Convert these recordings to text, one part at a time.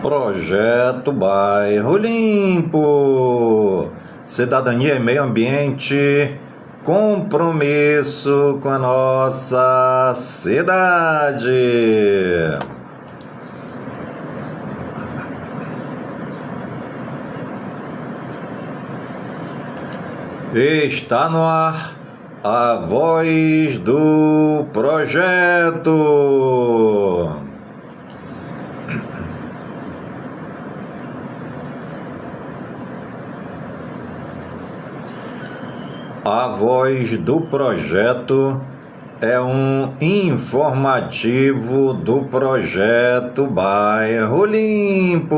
Projeto Bairro Limpo, cidadania e meio ambiente, compromisso com a nossa cidade. Está no ar a voz do projeto. A voz do projeto é um informativo do projeto Bairro Limpo.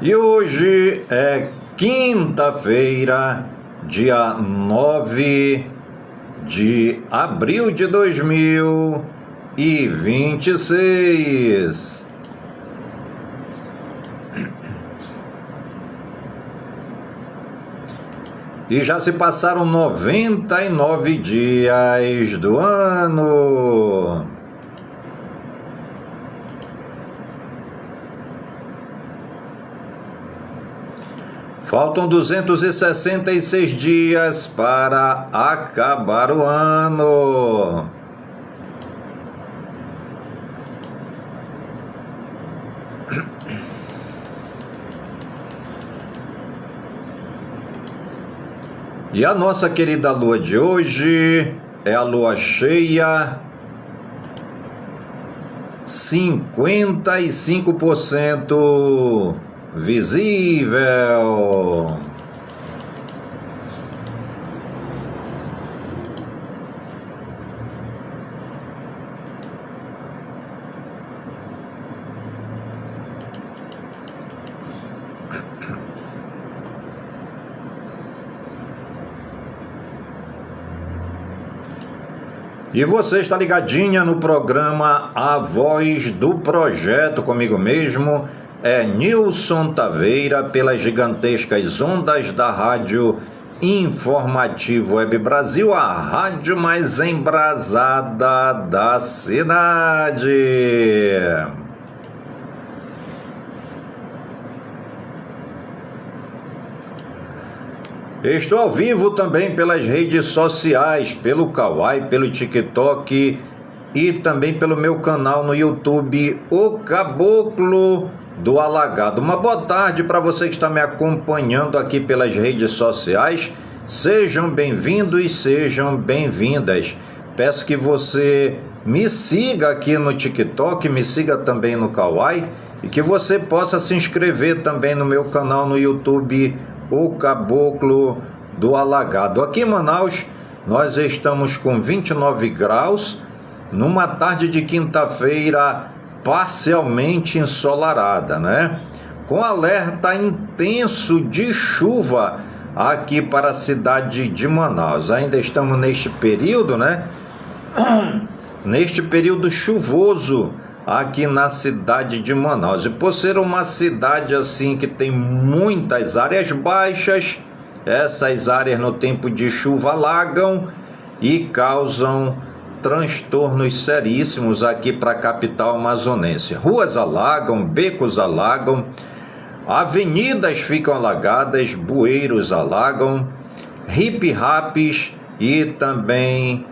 E hoje é quinta-feira, dia 9 de abril de 2026. E já se passaram 99 dias do ano. Faltam 266 dias para acabar o ano. E a nossa querida lua de hoje é a lua cheia, 55% visível. E você está ligadinha no programa A Voz do Projeto, comigo mesmo, é Nilson Taveira, pelas gigantescas ondas da Rádio Informativo Web Brasil, a rádio mais embrasada da cidade. Estou ao vivo também pelas redes sociais, pelo Kawaii, pelo TikTok e também pelo meu canal no YouTube, O Caboclo do Alagado. Uma boa tarde para você que está me acompanhando aqui pelas redes sociais. Sejam bem-vindos, sejam bem-vindas. Peço que você me siga aqui no TikTok, me siga também no Kawaii e que você possa se inscrever também no meu canal no YouTube, O Caboclo do Alagado. Aqui em Manaus, nós estamos com 29 graus, numa tarde de quinta-feira parcialmente ensolarada, né? Com alerta intenso de chuva aqui para a cidade de Manaus. Ainda estamos neste período, né? Neste período chuvoso aqui na cidade de Manaus. E por ser uma cidade assim que tem muitas áreas baixas, essas áreas no tempo de chuva alagam e causam transtornos seríssimos aqui para a capital amazonense. Ruas alagam, becos alagam, avenidas ficam alagadas, bueiros alagam, hip-raps e também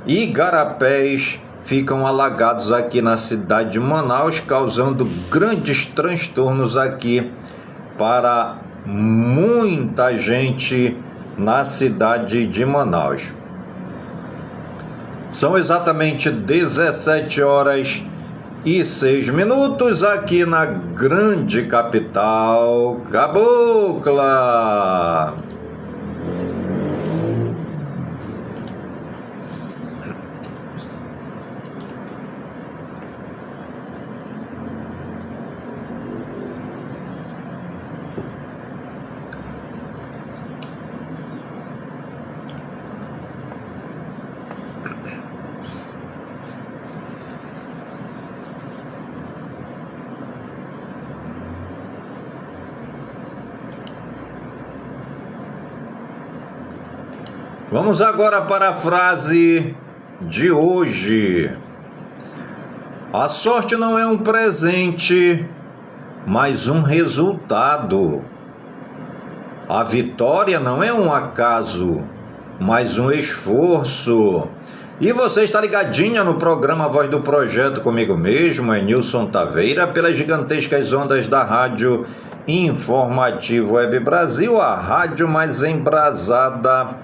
igarapés ficam alagados aqui na cidade de Manaus, causando grandes transtornos aqui para muita gente na cidade de Manaus. São exatamente 17h06 aqui na grande capital cabocla. Vamos agora para a frase de hoje. A sorte não é um presente, mas um resultado. A vitória não é um acaso, mas um esforço. E você está ligadinha no programa Voz do Projeto comigo mesmo, Nilson Taveira, pelas gigantescas ondas da Rádio Informativo Web Brasil, a rádio mais embrasada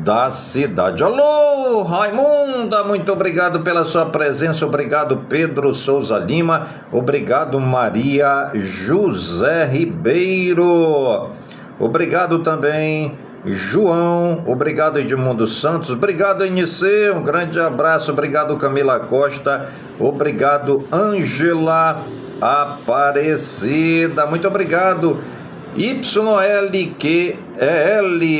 da cidade. Alô, Raimunda, muito obrigado pela sua presença, obrigado Pedro Souza Lima, obrigado Maria José Ribeiro, obrigado também João, obrigado Edmundo Santos, obrigado NC, um grande abraço, obrigado Camila Costa, obrigado Ângela Aparecida, muito obrigado YLQEL,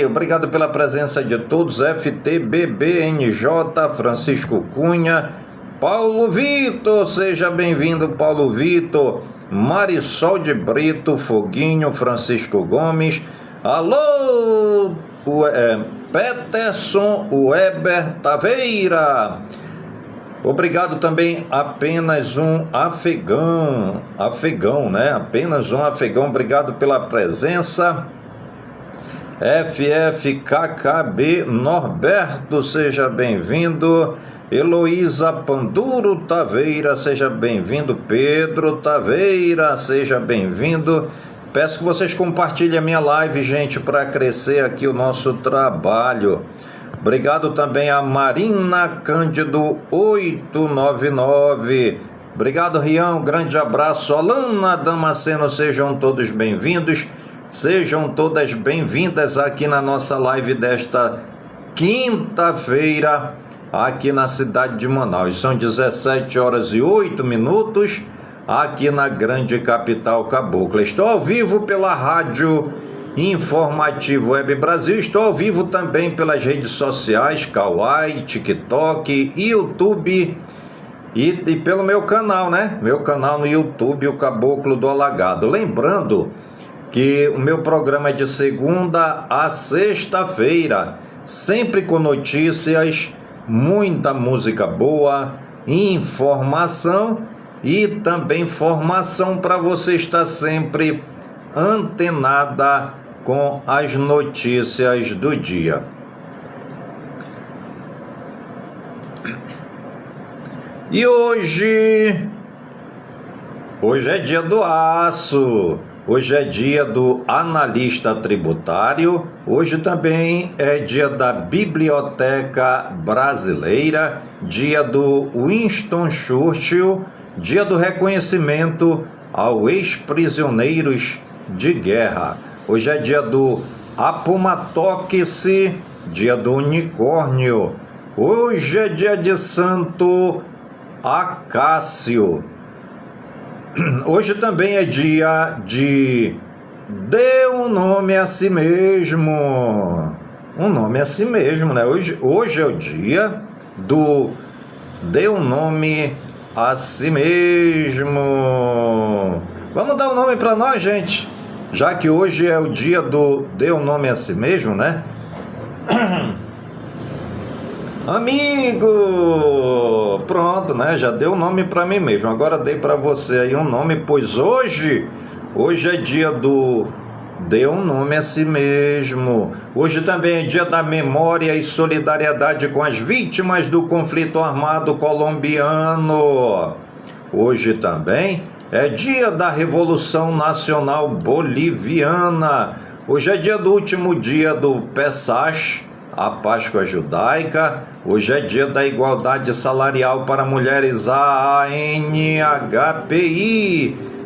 obrigado pela presença de todos, FTBBNJ, Francisco Cunha, Paulo Vitor, seja bem-vindo Paulo Vitor, Marisol de Brito, Foguinho, Francisco Gomes, alô, Peterson Weber Taveira, obrigado também, apenas um afegão, né? Apenas um afegão, obrigado pela presença. FFKKB Norberto, seja bem-vindo. Heloísa Panduro Taveira, seja bem-vindo. Pedro Taveira, seja bem-vindo. Peço que vocês compartilhem a minha live, gente, para crescer aqui o nosso trabalho. Obrigado também a Marina Cândido 899. Obrigado, Rião. Grande abraço. Alana Damasceno, sejam todos bem-vindos. Sejam todas bem-vindas aqui na nossa live desta quinta-feira, aqui na cidade de Manaus. São 17h08 aqui na grande capital cabocla. Estou ao vivo pela Rádio Informativo Web Brasil, estou ao vivo também pelas redes sociais, Kawaii, TikTok, YouTube e pelo meu canal, né? Meu canal no YouTube, o Caboclo do Alagado. Lembrando que o meu programa é de segunda a sexta-feira, sempre com notícias, muita música boa, informação e também formação para você estar sempre antenada com as notícias do dia. E hoje é dia do aço, hoje é dia do analista tributário, hoje também é dia da Biblioteca Brasileira, dia do Winston Churchill, dia do reconhecimento aos ex-prisioneiros de guerra. Hoje é dia do Apomatoxice, dia do unicórnio. Hoje é dia de Santo Acácio. Hoje também é dia de dê um nome a si mesmo. Um nome a si mesmo, né? Hoje é o dia do dê um nome a si mesmo. Vamos dar um nome para nós, gente. Já que hoje é o dia do dê um nome a si mesmo, né? Amigo! Pronto, né? Já dei um nome para mim mesmo. Agora dei para você aí um nome, pois hoje é dia do... Dê um nome a si mesmo. Hoje também é dia da memória e solidariedade com as vítimas do conflito armado colombiano. Hoje também é dia da Revolução Nacional Boliviana. Hoje é dia do último dia do Pesach, a Páscoa Judaica. Hoje é dia da igualdade salarial para mulheres, a ANHPI.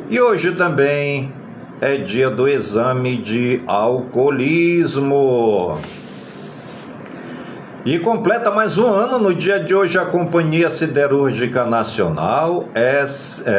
E hoje também é dia do exame de alcoolismo. E completa mais um ano no dia de hoje a Companhia Siderúrgica Nacional,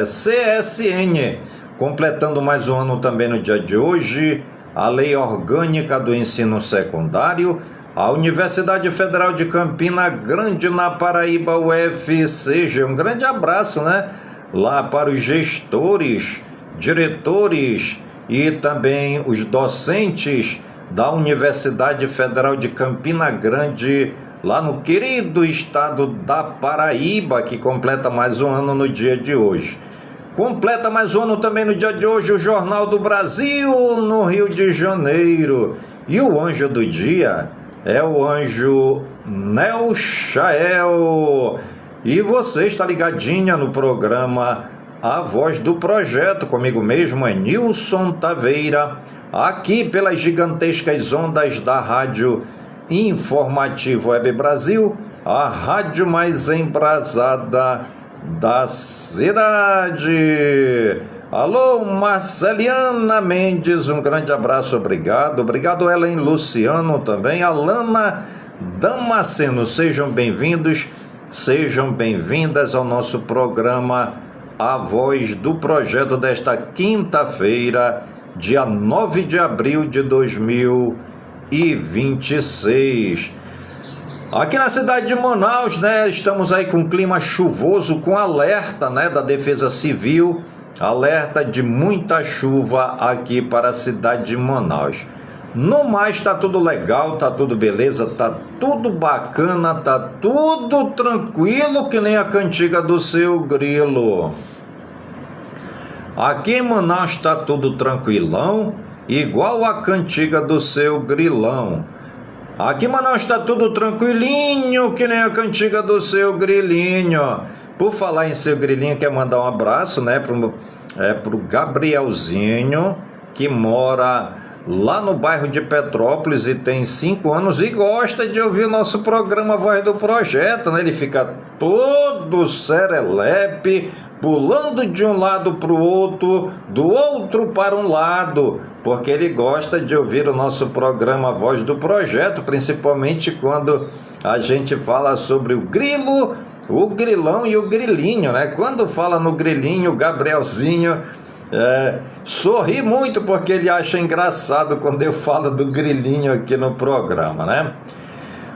CSN. Completando mais um ano também no dia de hoje, a Lei Orgânica do Ensino Secundário, a Universidade Federal de Campina Grande, na Paraíba, UFC. Um grande abraço, né? Lá para os gestores, diretores e também os docentes da Universidade Federal de Campina Grande, lá no querido estado da Paraíba, que completa mais um ano no dia de hoje. Completa mais um ano também no dia de hoje o Jornal do Brasil, no Rio de Janeiro. E o anjo do dia é o anjo Nelchael. E você está ligadinha no programa A Voz do Projeto, comigo mesmo é Nilson Taveira, aqui pelas gigantescas ondas da Rádio Informativo Web Brasil, a rádio mais embrasada da cidade. Alô, Marceliana Mendes, um grande abraço, obrigado. Obrigado, Ellen Luciano também. Alana Damasceno, sejam bem-vindos, sejam bem-vindas ao nosso programa A Voz do Projeto desta quinta-feira, dia 9 de abril de 2026. Aqui na cidade de Manaus, né, estamos aí com clima chuvoso, com alerta, né, da Defesa Civil, alerta de muita chuva aqui para a cidade de Manaus. No mais, tá tudo legal, tá tudo beleza, tá tudo bacana, tá tudo tranquilo, que nem a cantiga do seu grilo. Aqui em Manaus tá tudo tranquilão, igual a cantiga do seu grilão. Aqui em Manaus tá tudo tranquilinho, que nem a cantiga do seu grilinho. Por falar em seu grilinho, quer mandar um abraço, né, pro Gabrielzinho, que mora lá no bairro de Petrópolis e tem 5 anos e gosta de ouvir o nosso programa Voz do Projeto, né? Ele fica todo serelepe, pulando de um lado para o outro, do outro para um lado, porque ele gosta de ouvir o nosso programa Voz do Projeto, principalmente quando a gente fala sobre o grilo, o grilão e o grilinho, né? Quando fala no grilinho, o Gabrielzinho sorri muito, porque ele acha engraçado quando eu falo do grilinho aqui no programa, né?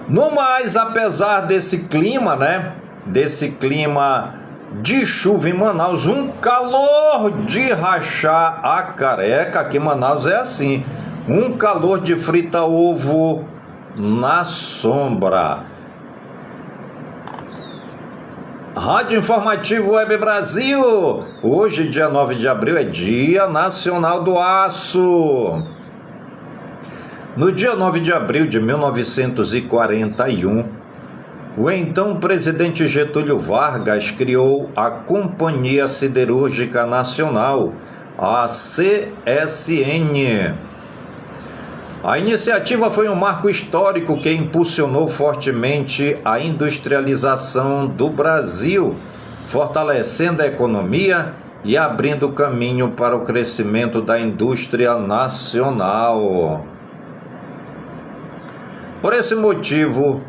No mais, apesar desse clima, né? Desse clima de chuva em Manaus, um calor de rachar a careca. Aqui em Manaus é assim, um calor de frita ovo na sombra. Rádio Informativo Web Brasil, hoje dia 9 de abril é Dia Nacional do Aço. No dia 9 de abril de 1941, o então presidente Getúlio Vargas criou a Companhia Siderúrgica Nacional, a CSN. A iniciativa foi um marco histórico que impulsionou fortemente a industrialização do Brasil, fortalecendo a economia e abrindo caminho para o crescimento da indústria nacional. Por esse motivo,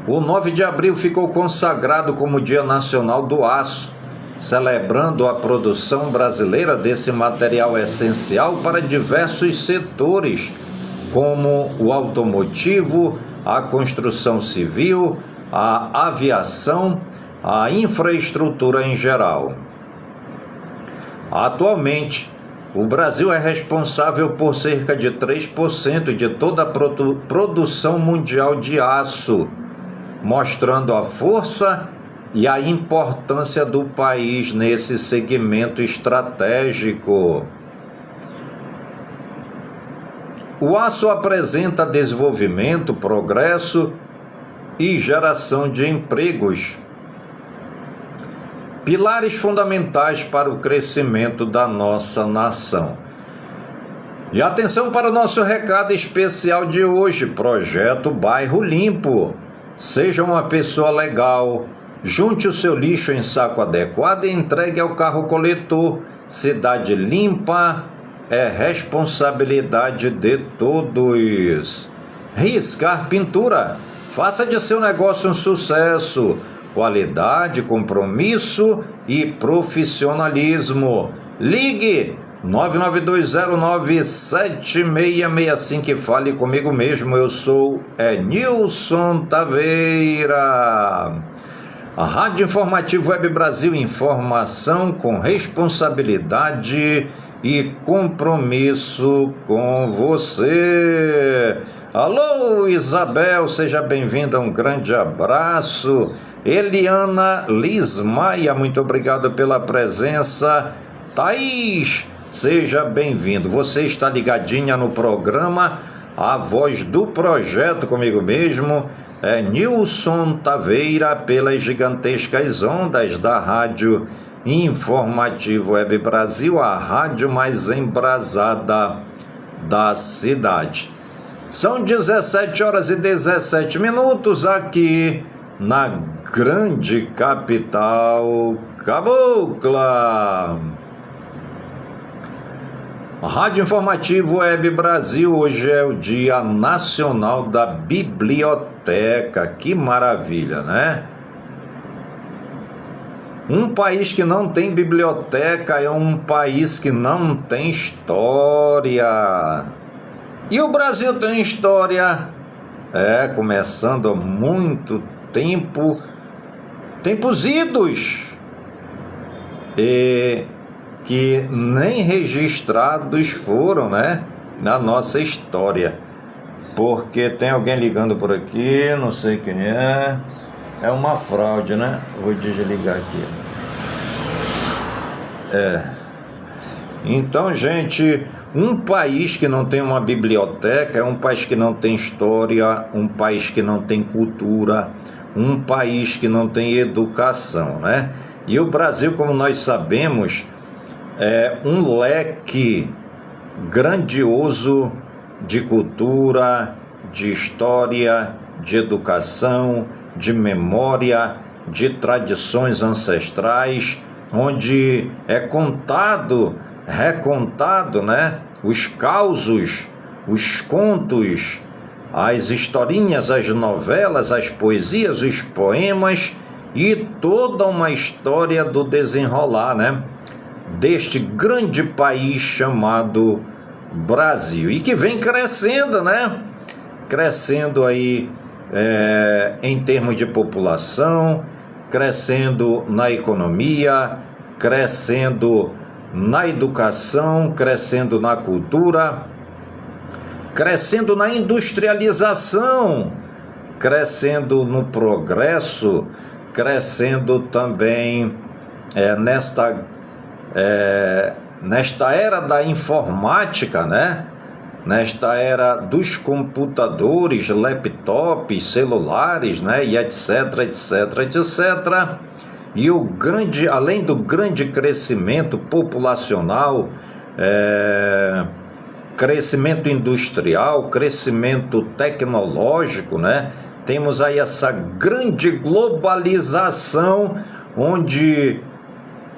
o 9 de abril ficou consagrado como Dia Nacional do Aço, celebrando a produção brasileira desse material essencial para diversos setores, como o automotivo, a construção civil, a aviação, a infraestrutura em geral. Atualmente, O Brasil é responsável por cerca de 3% de toda a produção mundial de aço, mostrando a força e a importância do país nesse segmento estratégico. O aço apresenta desenvolvimento, progresso e geração de empregos, pilares fundamentais para o crescimento da nossa nação. E atenção para o nosso recado especial de hoje, Projeto Bairro Limpo. Seja uma pessoa legal, junte o seu lixo em saco adequado e entregue ao carro coletor. Cidade limpa é responsabilidade de todos. Riscar Pintura. Faça de seu negócio um sucesso. Qualidade, compromisso e profissionalismo. Ligue 992097665 e fale comigo mesmo. Eu sou Nilson Taveira. A Rádio Informativo Web Brasil, informação com responsabilidade e compromisso com você. Alô, Isabel, seja bem-vinda, um grande abraço. Eliana Lismaia, muito obrigado pela presença. Thaís, seja bem-vindo. Você está ligadinha no programa A Voz do Projeto comigo mesmo, Nilson Taveira, pelas gigantescas ondas da Rádio Informativo Web Brasil, a rádio mais embrasada da cidade. São 17h17 aqui na grande capital cabocla. Rádio Informativo Web Brasil, hoje é o Dia Nacional da Biblioteca. Que maravilha, né? Um país que não tem biblioteca é um país que não tem história. E o Brasil tem história, começando há muito tempo, tempos idos, e que nem registrados foram, né, na nossa história. Porque tem alguém ligando por aqui, não sei quem é uma fraude, né? Vou desligar aqui. Então, gente, um país que não tem uma biblioteca é um país que não tem história, um país que não tem cultura, um país que não tem educação, né? E o Brasil, como nós sabemos, é um leque grandioso de cultura, de história, de educação, de memória, de tradições ancestrais, onde é recontado, né, os causos, os contos, as historinhas, as novelas, as poesias, os poemas e toda uma história do desenrolar, né, deste grande país chamado Brasil, e que vem crescendo, né, crescendo aí em termos de população, crescendo na economia, crescendo na educação, crescendo na cultura, crescendo na industrialização, crescendo no progresso, crescendo também nesta era da informática, né? Nesta era dos computadores, laptops, celulares, né? E etc, etc, etc. E além do grande crescimento populacional, crescimento industrial, crescimento tecnológico, né? Temos aí essa grande globalização, onde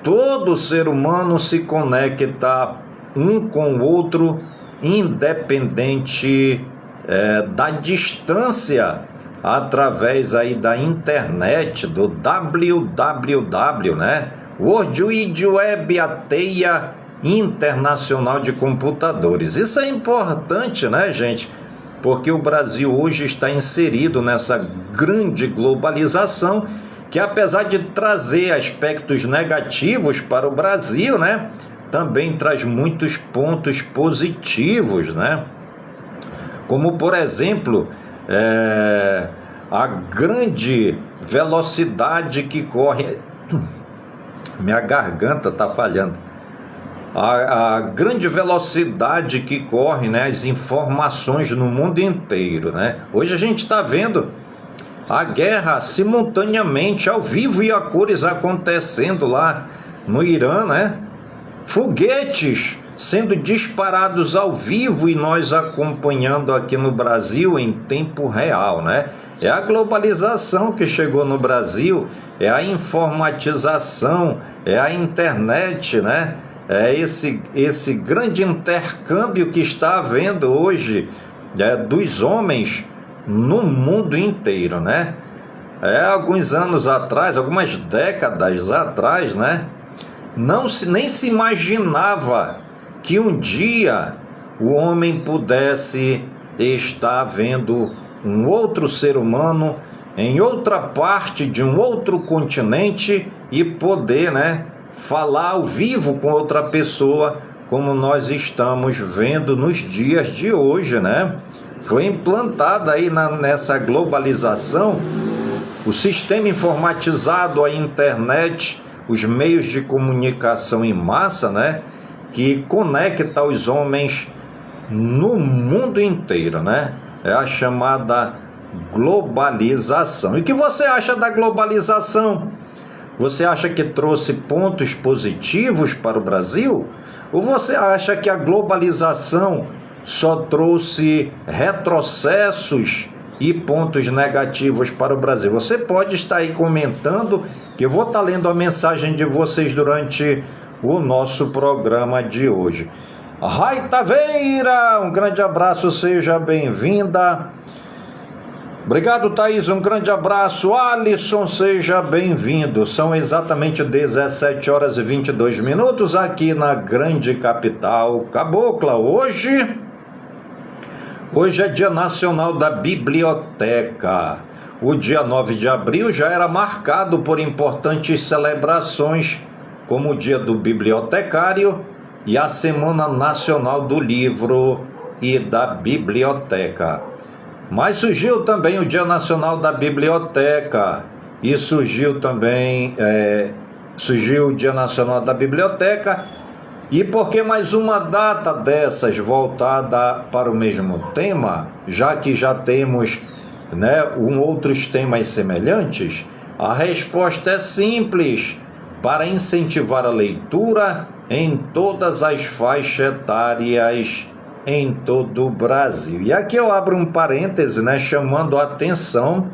todo ser humano se conecta um com o outro, independente da distância, através aí da internet, do www, né? World Wide Web, a teia internacional de computadores. Isso é importante, né, gente? Porque o Brasil hoje está inserido nessa grande globalização, que apesar de trazer aspectos negativos para o Brasil, né, também traz muitos pontos positivos, né? Como, por exemplo, a grande velocidade que corre... Minha garganta está falhando. A grande velocidade que corre, né, as informações no mundo inteiro, né? Hoje a gente está vendo a guerra simultaneamente, ao vivo e a cores acontecendo lá no Irã, né? Foguetes sendo disparados ao vivo e nós acompanhando aqui no Brasil em tempo real, né? É a globalização que chegou no Brasil, é a informatização, é a internet, né? É esse grande intercâmbio que está havendo hoje dos homens no mundo inteiro, né? Alguns anos atrás, algumas décadas atrás, né? Nem se imaginava que um dia o homem pudesse estar vendo um outro ser humano em outra parte de um outro continente e poder, né, falar ao vivo com outra pessoa, como nós estamos vendo nos dias de hoje, né? Foi implantada aí nessa globalização o sistema informatizado, a internet, os meios de comunicação em massa, né, que conecta os homens no mundo inteiro, né? É a chamada globalização. E o que você acha da globalização? Você acha que trouxe pontos positivos para o Brasil? Ou você acha que a globalização só trouxe retrocessos e pontos negativos para o Brasil? Você pode estar aí comentando, que eu vou estar lendo a mensagem de vocês durante o nosso programa de hoje. Rai Taveira, um grande abraço, seja bem-vinda. Obrigado, Thaís, um grande abraço. Alisson, seja bem-vindo. São exatamente 17 horas e 22 minutos aqui na grande capital cabocla. Hoje é Dia Nacional da Biblioteca. O dia 9 de abril já era marcado por importantes celebrações, como o Dia do Bibliotecário e a Semana Nacional do Livro e da Biblioteca. Mas surgiu também o Dia Nacional da Biblioteca e surgiu o Dia Nacional da Biblioteca. E por que mais uma data dessas voltada para o mesmo tema, já que já temos, né, outros temas semelhantes? A resposta é simples: para incentivar a leitura em todas as faixas etárias em todo o Brasil. E aqui eu abro um parêntese, né, chamando a atenção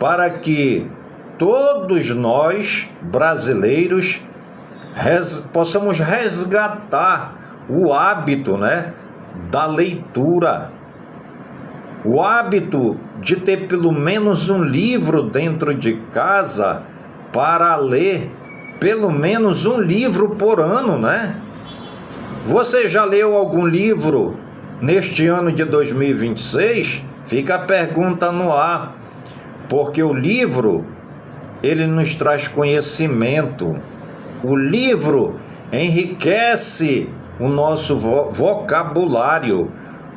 para que todos nós, brasileiros, possamos resgatar o hábito, né, da leitura, o hábito de ter pelo menos um livro dentro de casa para ler, pelo menos um livro por ano, né? Você já leu algum livro neste ano de 2026? Fica a pergunta no ar, porque o livro, ele nos traz conhecimento. O livro enriquece o nosso vocabulário.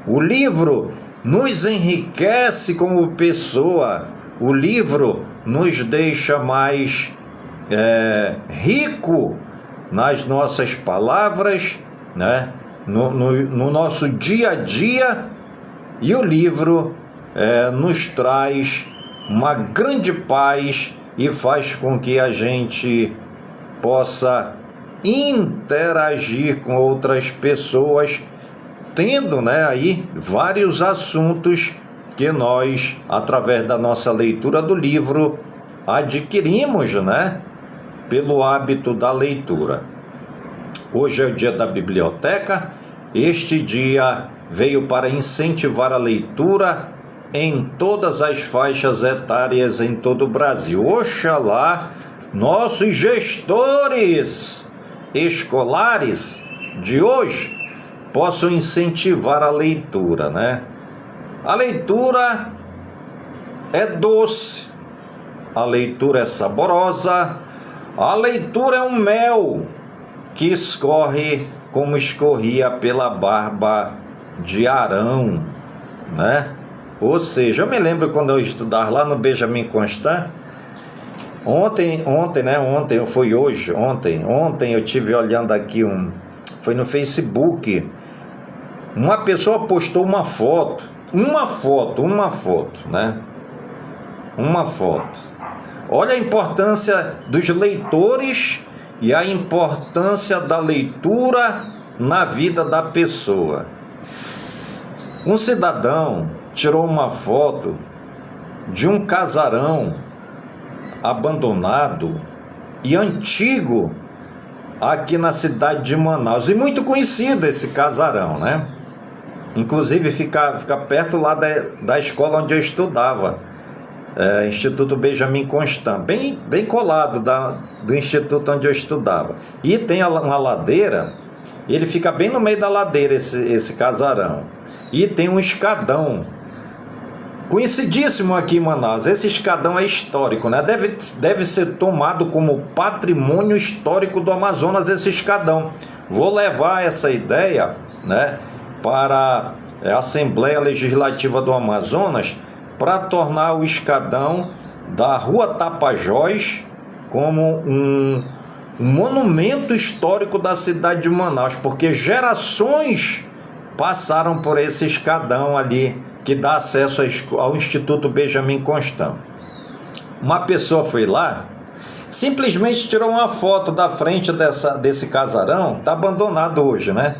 O livro nos enriquece como pessoa. O livro nos deixa mais rico nas nossas palavras, né? No nosso dia a dia. E o livro nos traz uma grande paz e faz com que a gente possa interagir com outras pessoas, tendo, né, aí vários assuntos que nós, através da nossa leitura do livro, adquirimos, né, pelo hábito da leitura. Hoje é o dia da biblioteca. Este dia veio para incentivar a leitura em todas as faixas etárias em todo o Brasil. Oxalá nossos gestores escolares de hoje possam incentivar a leitura, né? A leitura é doce, a leitura é saborosa, a leitura é um mel que escorre como escorria pela barba de Arão, né? Ou seja, eu me lembro quando eu estudava lá no Benjamin Constant, ontem eu tive olhando aqui foi no Facebook, uma pessoa postou uma foto, né? Uma foto. Olha a importância dos leitores e a importância da leitura na vida da pessoa. Um cidadão tirou uma foto de um casarão abandonado e antigo aqui na cidade de Manaus, e muito conhecido esse casarão, né? Inclusive fica perto lá da escola onde eu estudava, Instituto Benjamin Constant, bem colado do instituto onde eu estudava. E tem uma ladeira, ele fica bem no meio da ladeira, esse casarão. E tem um escadão conhecidíssimo aqui em Manaus. Esse escadão é histórico, né? Deve ser tomado como patrimônio histórico do Amazonas, esse escadão. Vou levar essa ideia, né, para a Assembleia Legislativa do Amazonas, para tornar o escadão da Rua Tapajós como um monumento histórico da cidade de Manaus, porque gerações passaram por esse escadão ali, que dá acesso ao Instituto Benjamin Constant. Uma pessoa foi lá, simplesmente tirou uma foto da frente desse casarão, está abandonado hoje, né?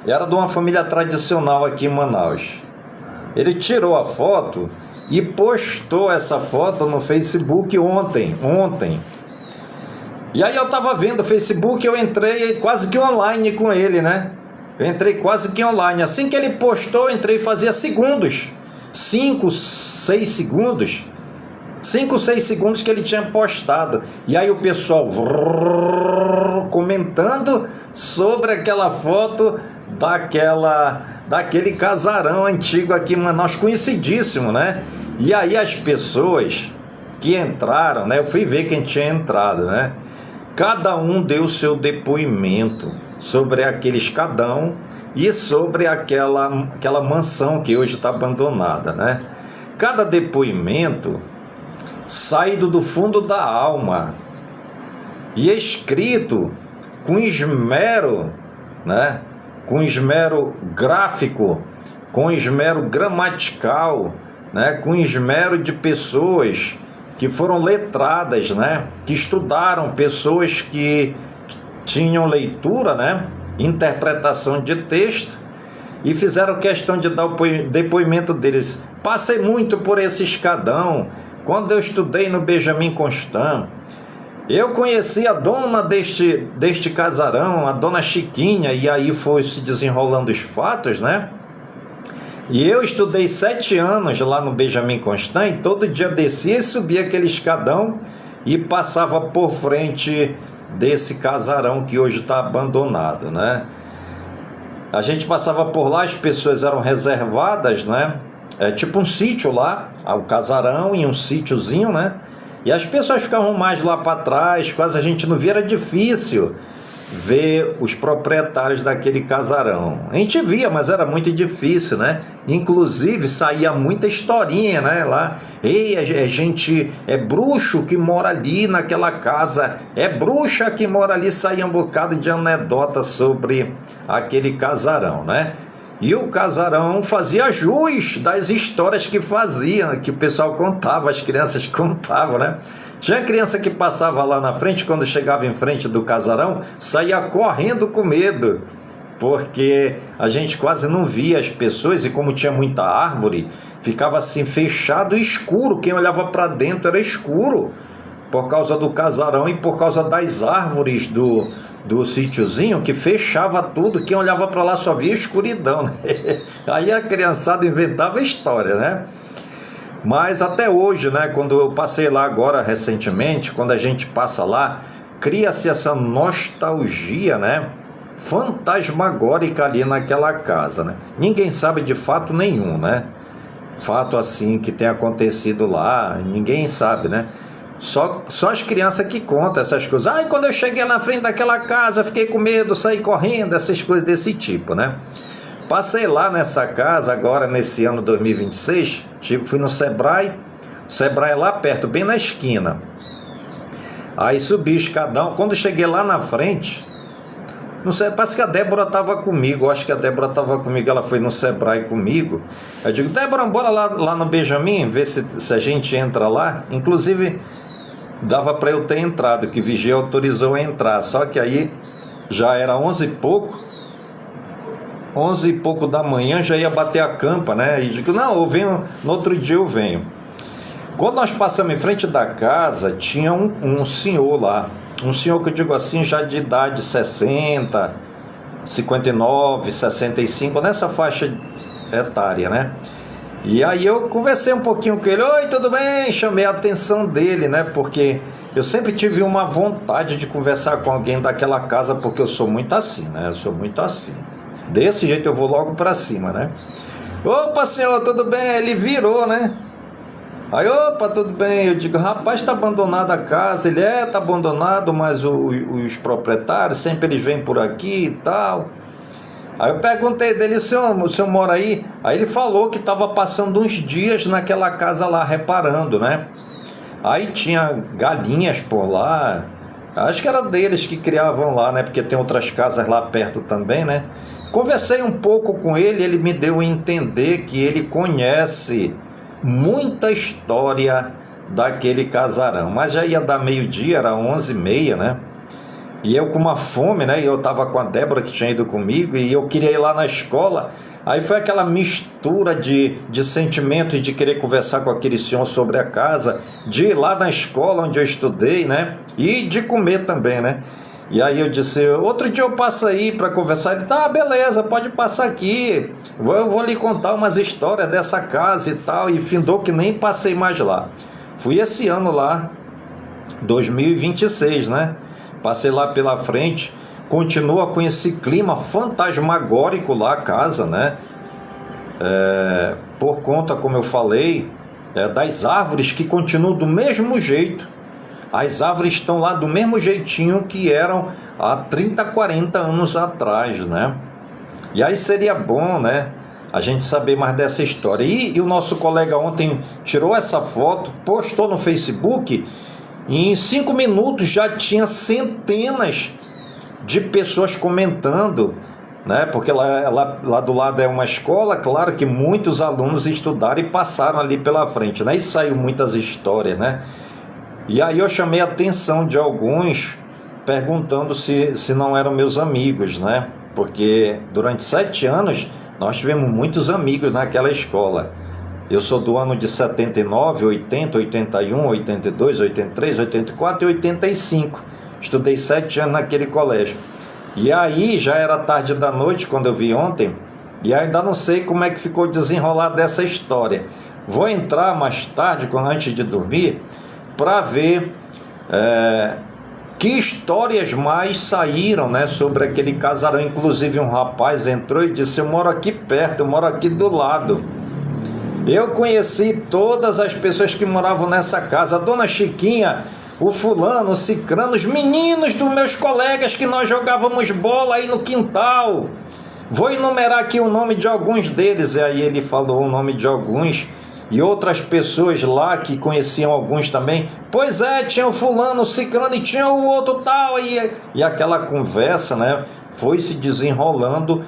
Era de uma família tradicional aqui em Manaus. Ele tirou a foto e postou essa foto no Facebook ontem. E aí eu estava vendo o Facebook, eu entrei quase que online com ele, né? Assim que ele postou, eu entrei, fazia segundos. 5, 6 segundos que ele tinha postado. E aí o pessoal comentando sobre aquela foto daquele casarão antigo aqui em Manaus, conhecidíssimo, né? E aí as pessoas que entraram, né? Eu fui ver quem tinha entrado, né? Cada um deu o seu depoimento sobre aquele escadão e sobre aquela mansão que hoje está abandonada, né? Cada depoimento saído do fundo da alma e escrito com esmero, né? Com esmero gráfico, com esmero gramatical, né? Com esmero de pessoas que foram letradas, né? Que estudaram, pessoas que tinham leitura, né? Interpretação de texto, e fizeram questão de dar o depoimento deles. Passei muito por esse escadão quando eu estudei no Benjamin Constant. Eu conheci a dona deste casarão, a dona Chiquinha, e aí foi se desenrolando os fatos, né? E eu estudei 7 anos lá no Benjamin Constant, e todo dia descia e subia aquele escadão e passava por frente desse casarão que hoje está abandonado, né? A gente passava por lá, as pessoas eram reservadas, né? É tipo um sítio lá, o casarão e um sítiozinho, né? E as pessoas ficavam mais lá para trás, quase a gente não via, era difícil ver os proprietários daquele casarão. A gente via, mas era muito difícil, né? Inclusive saía muita historinha, né? Lá, é bruxo que mora ali naquela casa, é bruxa que mora ali, saía um bocado de anedota sobre aquele casarão, né? E o casarão fazia jus das histórias que faziam, que o pessoal contava, as crianças contavam, né? Tinha criança que passava lá na frente, quando chegava em frente do casarão, saía correndo com medo, porque a gente quase não via as pessoas, e como tinha muita árvore, ficava assim fechado e escuro, quem olhava para dentro era escuro, por causa do casarão e por causa das árvores do sítiozinho, que fechava tudo, quem olhava para lá só via escuridão, né? Aí a criançada inventava história, né? Mas até hoje, né, quando eu passei lá agora recentemente, quando a gente passa lá, cria-se essa nostalgia, né, fantasmagórica ali naquela casa, né? Ninguém sabe de fato nenhum, né? Fato assim que tem acontecido lá, ninguém sabe, né? Só as crianças que contam essas coisas. Ai, quando eu cheguei na frente daquela casa, eu fiquei com medo, saí correndo, essas coisas desse tipo, né? Passei lá nessa casa, agora nesse ano 2026, fui no Sebrae, o Sebrae é lá perto, bem na esquina. Aí subi o escadão, quando cheguei lá na frente, não sei, parece que a Débora estava comigo, eu acho que a Débora estava comigo, ela foi no Sebrae comigo. Eu digo, Débora, bora lá no Benjamin, ver se a gente entra lá. Inclusive, dava para eu ter entrado, que o vigia autorizou a entrar, só que aí já era 11 e pouco da manhã, já ia bater a campa, né? E digo, não, eu venho, no outro dia eu venho. Quando nós passamos em frente da casa, tinha um senhor lá, um senhor que eu digo assim, já de idade 60, 59, 65, nessa faixa etária, né? E aí eu conversei um pouquinho com ele, oi, tudo bem? Chamei a atenção dele, né? Porque eu sempre tive uma vontade de conversar com alguém daquela casa, porque eu sou muito assim, né? Eu sou muito assim. Desse jeito eu vou logo para cima, né? Opa, senhor, tudo bem? Ele virou, né? Aí, opa, tudo bem? Eu digo, rapaz, está abandonada a casa. Ele tá abandonado, mas os proprietários sempre eles vêm por aqui e tal. Aí eu perguntei dele, o senhor mora aí? Aí ele falou que estava passando uns dias naquela casa lá, reparando, né? Aí tinha galinhas por lá, acho que era deles que criavam lá, né? Porque tem outras casas lá perto também, né? Conversei um pouco com ele, ele me deu a entender que ele conhece muita história daquele casarão, mas já ia dar meio-dia, era 11h30, né? E eu com uma fome, né? E eu estava com a Débora que tinha ido comigo e eu queria ir lá na escola. Aí foi aquela mistura de sentimentos de querer conversar com aquele senhor sobre a casa, de ir lá na escola onde eu estudei, né? E de comer também, né? E aí eu disse, outro dia eu passo aí para conversar. Ele, tá, beleza, pode passar aqui. Eu vou lhe contar umas histórias dessa casa e tal. E findou que nem passei mais lá. Fui esse ano lá, 2026, né? Passei lá pela frente, continua com esse clima fantasmagórico lá a casa, né? Por conta, como eu falei, das árvores que continuam do mesmo jeito. As árvores estão lá do mesmo jeitinho que eram há 30, 40 anos atrás, né? E aí seria bom, né, a gente saber mais dessa história. E o nosso colega ontem tirou essa foto, postou no Facebook, e em 5 minutos já tinha centenas de pessoas comentando, né? Porque lá do lado é uma escola, claro que muitos alunos estudaram e passaram ali pela frente, né? E saiu muitas histórias, né? E aí eu chamei a atenção de alguns, perguntando se não eram meus amigos, né? Porque durante 7 anos nós tivemos muitos amigos naquela escola. Eu sou do ano de 79, 80, 81, 82, 83, 84 e 85. Estudei 7 anos naquele colégio. E aí já era tarde da noite quando eu vi ontem, e ainda não sei como é que ficou desenrolado dessa história. Vou entrar mais tarde, antes de dormir, para ver que histórias mais saíram, né, sobre aquele casarão. Inclusive um rapaz entrou e disse, eu moro aqui perto, eu moro aqui do lado. Eu conheci todas as pessoas que moravam nessa casa, a dona Chiquinha, o fulano, o cicrano, os meninos dos meus colegas que nós jogávamos bola aí no quintal. Vou enumerar aqui o nome de alguns deles. E aí ele falou o nome de alguns. E outras pessoas lá que conheciam alguns também. Pois é, tinha o fulano, o ciclano e tinha o outro tal. E aquela conversa, né, foi se desenrolando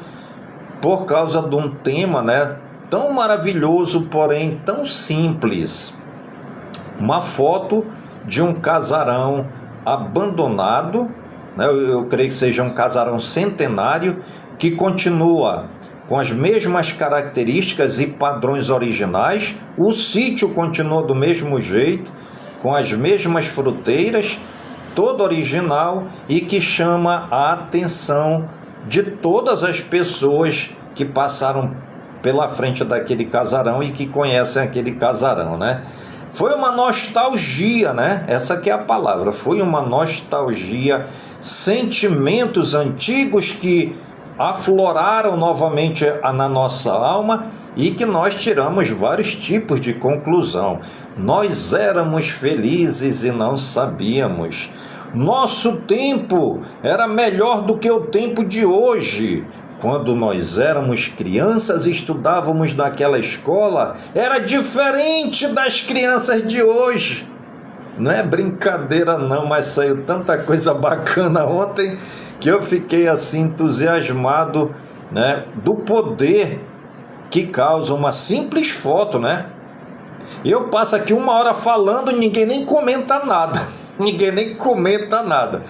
por causa de um tema, né, tão maravilhoso, porém tão simples. Uma foto de um casarão abandonado, né, eu creio que seja um casarão centenário, que continua com as mesmas características e padrões originais, o sítio continua do mesmo jeito, com as mesmas fruteiras, todo original, e que chama a atenção de todas as pessoas que passaram pela frente daquele casarão e que conhecem aquele casarão, né? Foi uma nostalgia, né? Essa que é a palavra, foi uma nostalgia, sentimentos antigos que afloraram novamente na nossa alma e que nós tiramos vários tipos de conclusão. Nós éramos felizes e não sabíamos. Nosso tempo era melhor do que o tempo de hoje. Quando nós éramos crianças e estudávamos naquela escola, era diferente das crianças de hoje. Não é brincadeira não, mas saiu tanta coisa bacana ontem que eu fiquei assim entusiasmado, né, do poder que causa uma simples foto, né? Eu passo aqui 1 hora falando e ninguém nem comenta nada. Ninguém nem comenta nada.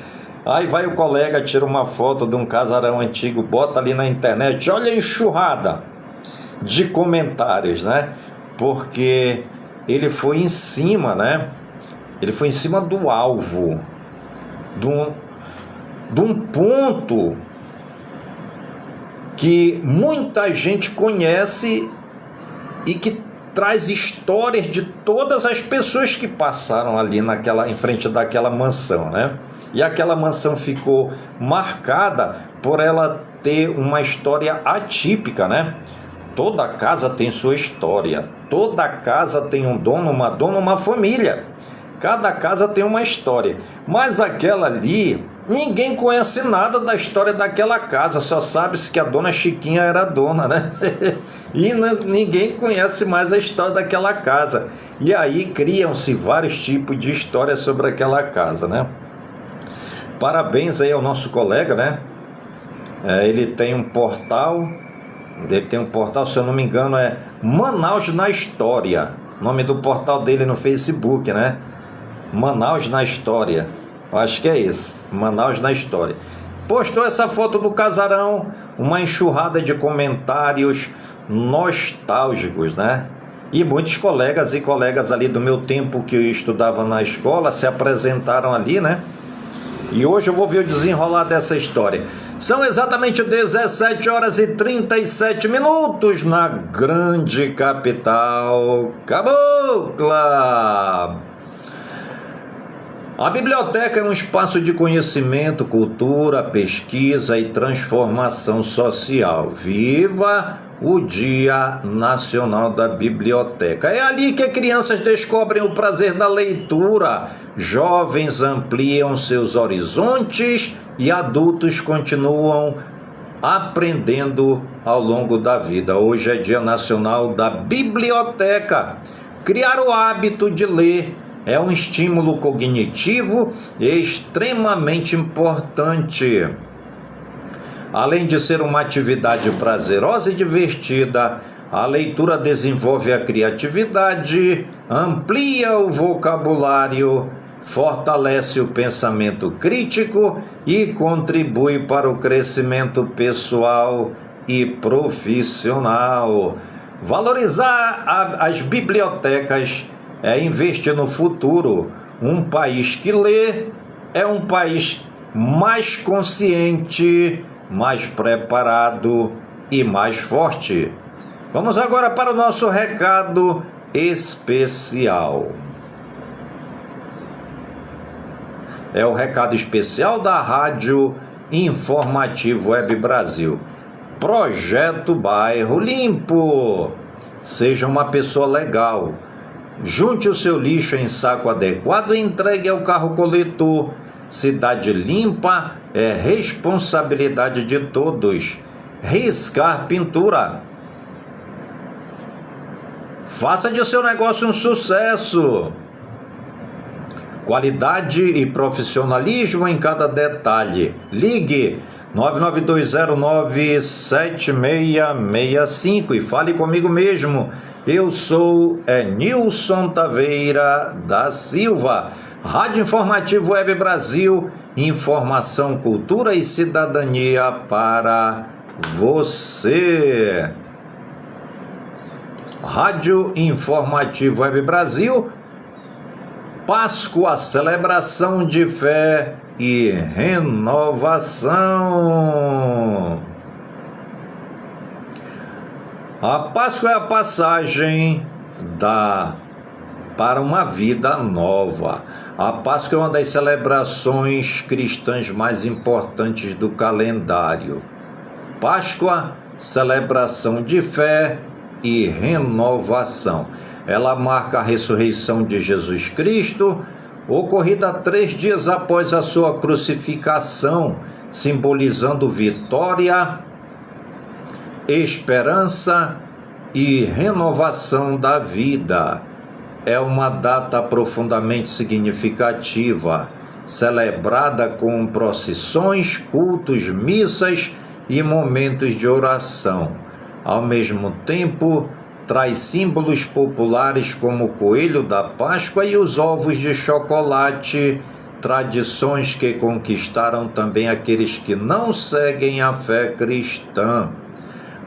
Aí vai o colega, tira uma foto de um casarão antigo, bota ali na internet, olha a enxurrada de comentários, né? Porque ele foi em cima, né? Ele foi em cima do alvo, de um ponto que muita gente conhece e que traz histórias de todas as pessoas que passaram ali em frente daquela mansão, né? E aquela mansão ficou marcada por ela ter uma história atípica, né? Toda casa tem sua história, toda casa tem um dono, uma dona, uma família. Cada casa tem uma história, mas aquela ali, ninguém conhece nada da história daquela casa, só sabe-se que a dona Chiquinha era dona, né? E ninguém conhece mais a história daquela casa. E aí criam-se vários tipos de histórias sobre aquela casa, né? Parabéns aí ao nosso colega, né? Ele tem um portal, se eu não me engano, é Manaus na História. O nome do portal dele no Facebook, né? Manaus na História. Acho que é esse, Manaus na História. Postou essa foto do casarão, uma enxurrada de comentários nostálgicos, né? E muitos colegas e colegas ali do meu tempo que eu estudava na escola se apresentaram ali, né? E hoje eu vou ver o desenrolar dessa história. São exatamente 17 horas e 37 minutos na grande capital cabocla. A biblioteca é um espaço de conhecimento, cultura, pesquisa e transformação social. Viva o Dia Nacional da Biblioteca. É ali que crianças descobrem o prazer da leitura, jovens ampliam seus horizontes e adultos continuam aprendendo ao longo da vida. Hoje é Dia Nacional da Biblioteca. Criar o hábito de ler é um estímulo cognitivo extremamente importante. Além de ser uma atividade prazerosa e divertida, a leitura desenvolve a criatividade, amplia o vocabulário, fortalece o pensamento crítico e contribui para o crescimento pessoal e profissional. Valorizar as bibliotecas é investir no futuro. Um país que lê é um país mais consciente, mais preparado e mais forte. Vamos agora para o nosso recado especial. É o recado especial da Rádio Informativo Web Brasil. Projeto Bairro Limpo. Seja uma pessoa legal. Junte o seu lixo em saco adequado e entregue ao carro coletor. Cidade limpa é responsabilidade de todos. Riscar pintura. Faça de seu negócio um sucesso. Qualidade e profissionalismo em cada detalhe. Ligue 992097665 e fale comigo mesmo. Eu sou Nilson Taveira da Silva. Rádio Informativo Web Brasil, informação, cultura e cidadania para você. Rádio Informativo Web Brasil, Páscoa, celebração de fé e renovação. A Páscoa é a passagem para uma vida nova. A Páscoa é uma das celebrações cristãs mais importantes do calendário. Páscoa, celebração de fé e renovação. Ela marca a ressurreição de Jesus Cristo, ocorrida 3 dias após a sua crucificação, simbolizando vitória, esperança e renovação da vida. É uma data profundamente significativa, celebrada com procissões, cultos, missas e momentos de oração. Ao mesmo tempo, traz símbolos populares como o coelho da Páscoa e os ovos de chocolate, tradições que conquistaram também aqueles que não seguem a fé cristã.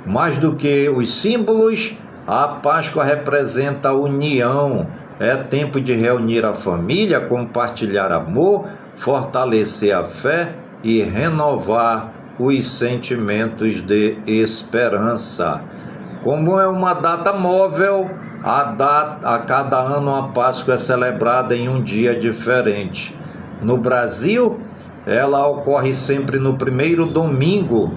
Mais do que os símbolos, a Páscoa representa a união. É tempo de reunir a família, compartilhar amor, fortalecer a fé e renovar os sentimentos de esperança. Como é uma data móvel, a cada ano a Páscoa é celebrada em um dia diferente. No Brasil, ela ocorre sempre no primeiro domingo,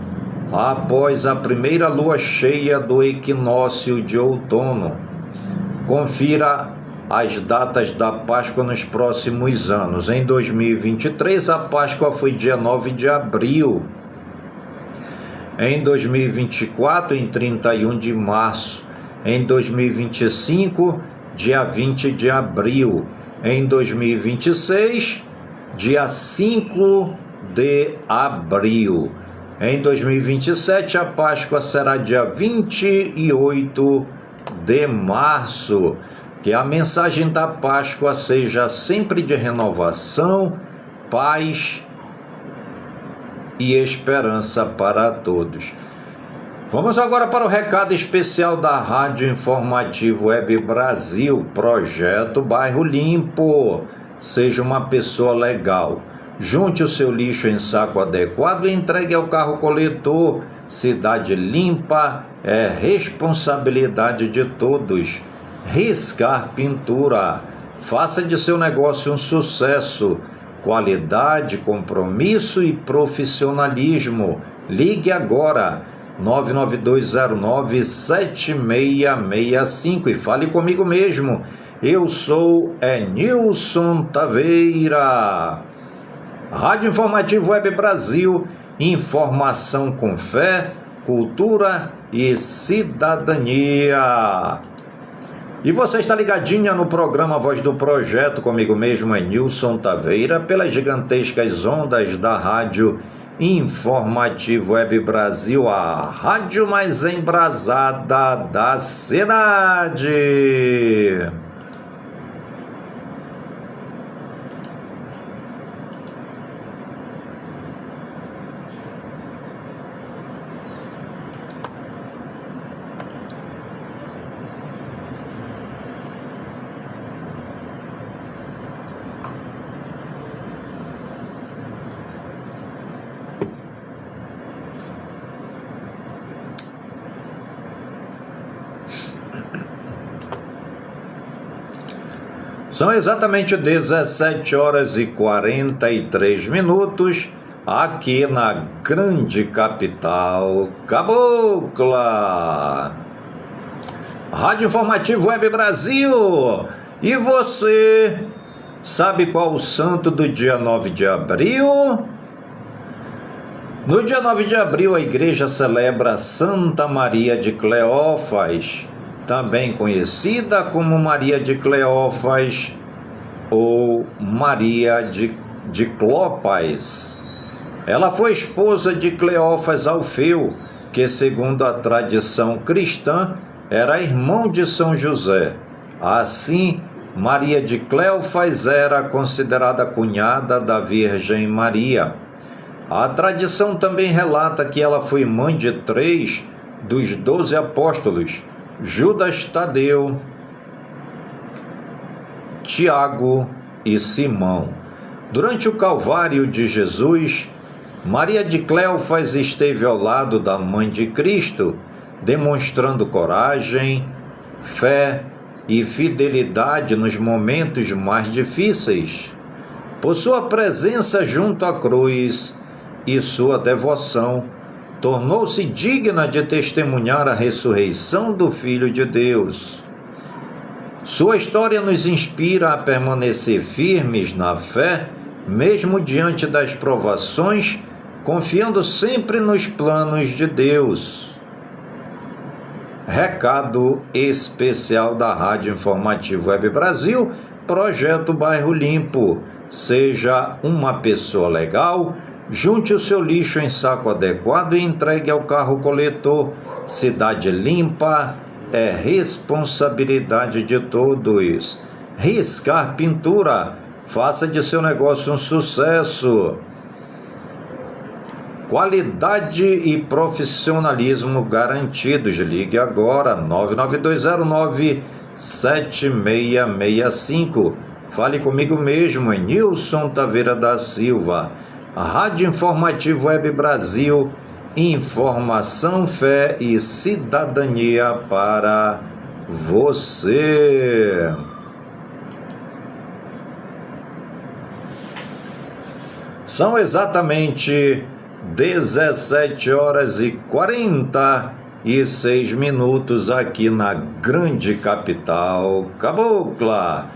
após a primeira lua cheia do equinócio de outono. Confira as datas da Páscoa nos próximos anos. Em 2023, a Páscoa foi dia 9 de abril. Em 2024, em 31 de março. Em 2025, dia 20 de abril. Em 2026, dia 5 de abril. Em 2027, a Páscoa será dia 28 de março. Que a mensagem da Páscoa seja sempre de renovação, paz e esperança para todos. Vamos agora para o recado especial da Rádio Informativo Web Brasil, Projeto Bairro Limpo. Seja uma pessoa legal. Junte o seu lixo em saco adequado e entregue ao carro coletor. Cidade limpa é responsabilidade de todos. Riscar Pintura. Faça de seu negócio um sucesso. Qualidade, compromisso e profissionalismo. Ligue agora 992097665 e fale comigo mesmo. Eu sou Nilson Taveira. Rádio Informativo Web Brasil, informação com fé, cultura e cidadania. E você está ligadinha no programa Voz do Projeto, comigo mesmo, Nilson Taveira, pelas gigantescas ondas da Rádio Informativo Web Brasil, a rádio mais embrasada da cidade. São exatamente 17 horas e 43 minutos aqui na grande capital cabocla. Rádio Informativo Web Brasil. E você sabe qual o santo do dia 9 de abril? No dia 9 de abril, a igreja celebra Santa Maria de Cleófas, também conhecida como Maria de Cleófas ou Maria de Clopas. Ela foi esposa de Cleófas Alfeu, que, segundo a tradição cristã, era irmão de São José. Assim, Maria de Cleófas era considerada cunhada da Virgem Maria. A tradição também relata que ela foi mãe de 3 dos 12 apóstolos: Judas Tadeu, Tiago e Simão. Durante o Calvário de Jesus, Maria de Cleófas esteve ao lado da Mãe de Cristo, demonstrando coragem, fé e fidelidade nos momentos mais difíceis. Por sua presença junto à cruz e sua devoção, tornou-se digna de testemunhar a ressurreição do Filho de Deus. Sua história nos inspira a permanecer firmes na fé, mesmo diante das provações, confiando sempre nos planos de Deus. Recado especial da Rádio Informativo Web Brasil, Projeto Bairro Limpo. Seja uma pessoa legal, junte o seu lixo em saco adequado e entregue ao carro coletor. Cidade limpa é responsabilidade de todos. Riscar Pintura, faça de seu negócio um sucesso. Qualidade e profissionalismo garantidos. Ligue agora, 99209-7665. Fale comigo mesmo, é Nilson Taveira da Silva. Rádio Informativo Web Brasil, informação, fé e cidadania para você. São exatamente 17h46 aqui na grande capital cabocla.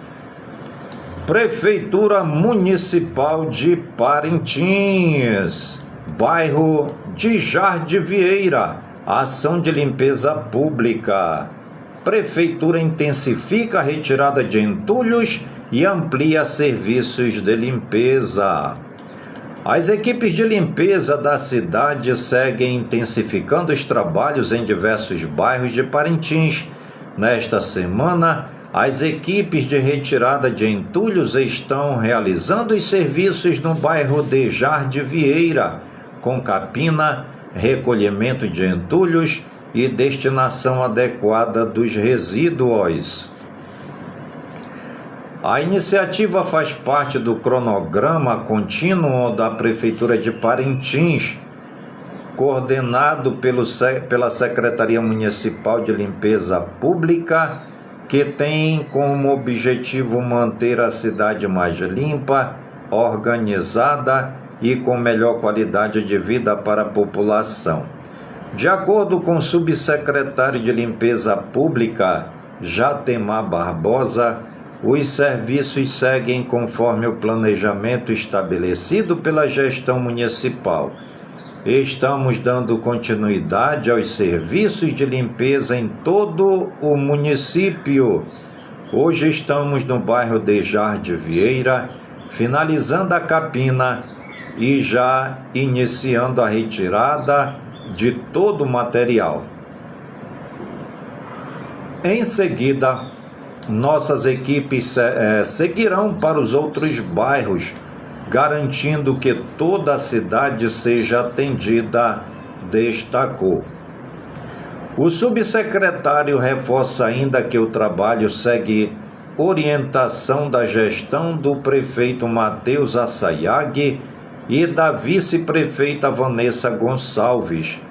Prefeitura Municipal de Parintins, bairro de Jardim Vieira, ação de limpeza pública. Prefeitura intensifica a retirada de entulhos e amplia serviços de limpeza. As equipes de limpeza da cidade seguem intensificando os trabalhos em diversos bairros de Parintins. Nesta semana, as equipes de retirada de entulhos estão realizando os serviços no bairro de Jardim Vieira, com capina, recolhimento de entulhos e destinação adequada dos resíduos. A iniciativa faz parte do cronograma contínuo da Prefeitura de Parintins, coordenado pela Secretaria Municipal de Limpeza Pública, que tem como objetivo manter a cidade mais limpa, organizada e com melhor qualidade de vida para a população. De acordo com o subsecretário de Limpeza Pública, Jatemar Barbosa, os serviços seguem conforme o planejamento estabelecido pela gestão municipal. Estamos dando continuidade aos serviços de limpeza em todo o município. Hoje estamos no bairro de Jardim Vieira, finalizando a capina e já iniciando a retirada de todo o material. Em seguida, nossas equipes seguirão para os outros bairros, garantindo que toda a cidade seja atendida, destacou. O subsecretário reforça ainda que o trabalho segue orientação da gestão do prefeito Matheus Assayag e da vice-prefeita Vanessa Gonçalves.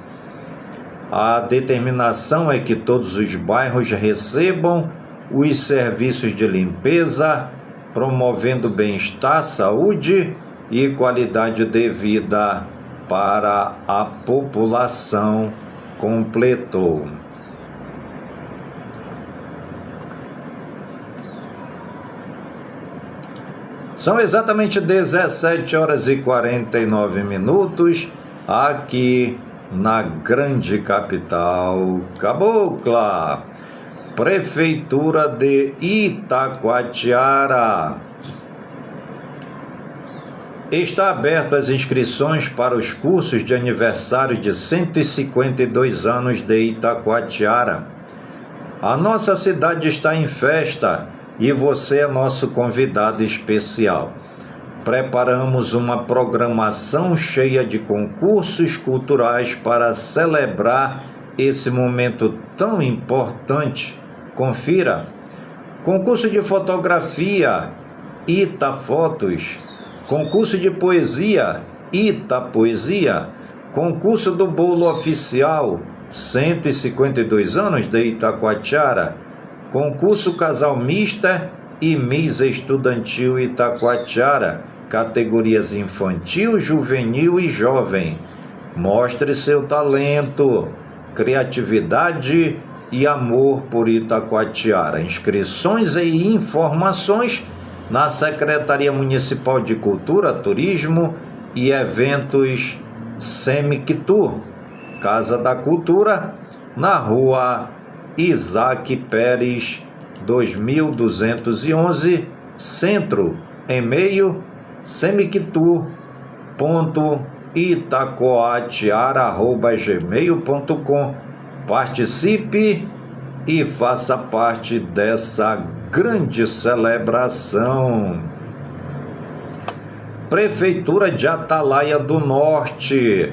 A determinação é que todos os bairros recebam os serviços de limpeza, promovendo bem-estar, saúde e qualidade de vida para a população, completou. São exatamente 17h49 aqui na grande capital cabocla. Prefeitura de Itacoatiara. Está aberto as inscrições para os cursos de aniversário de 152 anos de Itacoatiara. A nossa cidade está em festa e você é nosso convidado especial. Preparamos uma programação cheia de concursos culturais para celebrar esse momento tão importante. Confira: concurso de fotografia, Itafotos, concurso de poesia, Itapoesia, concurso do bolo oficial, 152 anos de Itacoatiara, concurso Casal Mista e Miss Estudantil Itacoatiara, categorias infantil, juvenil e jovem, Mostre seu talento, criatividade e amor por Itacoatiara. Inscrições e informações na Secretaria Municipal de Cultura, Turismo e Eventos Semictur, Casa da Cultura, na Rua Isaac Pérez, 2211, Centro, e-mail semictur.itacoatiara@gmail.com. Participe e faça parte dessa grande celebração. Prefeitura de Atalaia do Norte.